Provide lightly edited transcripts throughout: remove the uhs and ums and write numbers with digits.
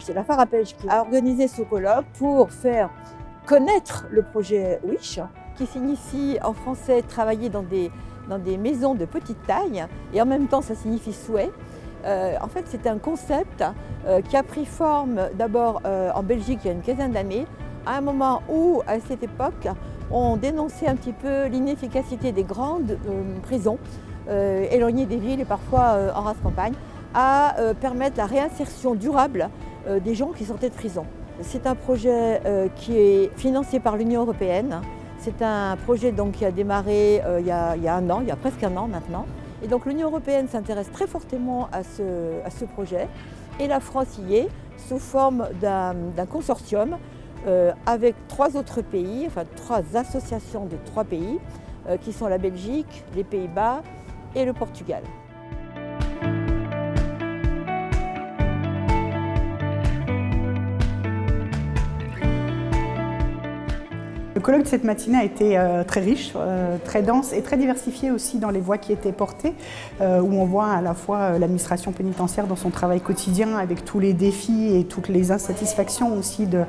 c'est la Phare à Pêche qui a organisé ce colloque pour faire connaître le projet Wish, qui signifie en français travailler dans des maisons de petite taille, et en même temps ça signifie souhait. En fait, c'est un concept qui a pris forme d'abord en Belgique il y a une quinzaine d'années, à un moment où, à cette époque, on dénonçait un petit peu l'inefficacité des grandes prisons, éloignées des villes et parfois en race campagne, à permettre la réinsertion durable des gens qui sortaient de prison. C'est un projet qui est financé par l'Union européenne. C'est un projet donc, qui a démarré il y a un an, il y a presque un an maintenant. Et donc l'Union européenne s'intéresse très fortement à ce projet. Et la France y est sous forme d'un consortium avec 3 autres pays, enfin 3 associations de 3 pays, qui sont la Belgique, les Pays-Bas et le Portugal. Le colloque de cette matinée a été très riche, très dense et très diversifié aussi dans les voix qui étaient portées, où on voit à la fois l'administration pénitentiaire dans son travail quotidien avec tous les défis et toutes les insatisfactions aussi de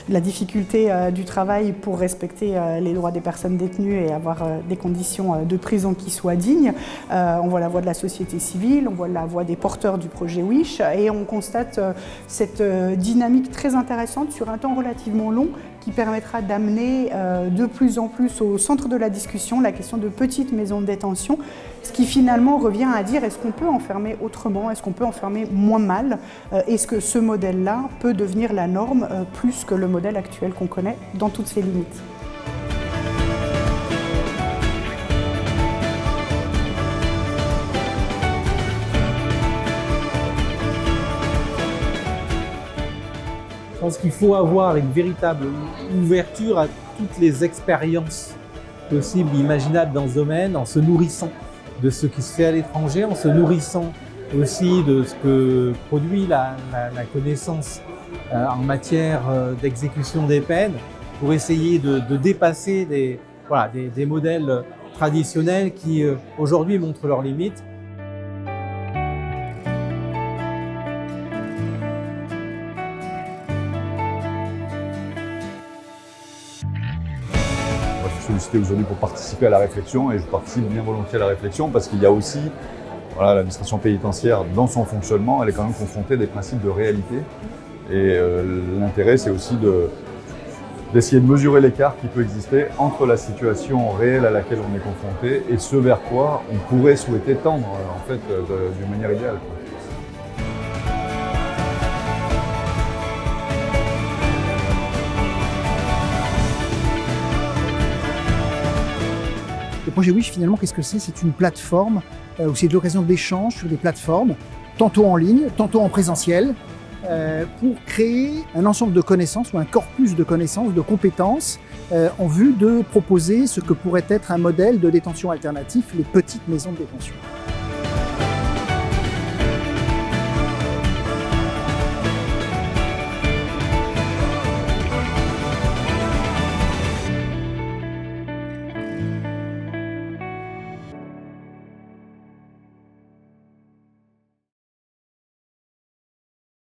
la difficulté du travail pour respecter les droits des personnes détenues et avoir des conditions de prison qui soient dignes. On voit la voix de la société civile, on voit la voix des porteurs du projet Wish et on constate cette dynamique très intéressante sur un temps relativement long qui permettra d'amener de plus en plus au centre de la discussion la question de petites maisons de détention, ce qui finalement revient à dire est-ce qu'on peut enfermer autrement, est-ce qu'on peut enfermer moins mal, est-ce que ce modèle-là peut devenir la norme plus que le modèle actuel qu'on connaît dans toutes ses limites. Je pense qu'il faut avoir une véritable ouverture à toutes les expériences possibles, imaginables dans ce domaine, en se nourrissant de ce qui se fait à l'étranger, en se nourrissant aussi de ce que produit la connaissance en matière d'exécution des peines, pour essayer de dépasser des modèles traditionnels qui aujourd'hui montrent leurs limites. Je suis sollicité aujourd'hui pour participer à la réflexion et je participe bien volontiers à la réflexion parce qu'il y a aussi l'administration pénitentiaire dans son fonctionnement, elle est quand même confrontée à des principes de réalité et l'intérêt c'est aussi d'essayer de mesurer l'écart qui peut exister entre la situation réelle à laquelle on est confronté et ce vers quoi on pourrait souhaiter tendre en fait d'une manière idéale. Le projet Wish, finalement, qu'est-ce que c'est? C'est une plateforme où c'est de l'occasion d'échanges sur des plateformes, tantôt en ligne, tantôt en présentiel, pour créer un ensemble de connaissances ou un corpus de connaissances, de compétences, en vue de proposer ce que pourrait être un modèle de détention alternatif, les petites maisons de détention.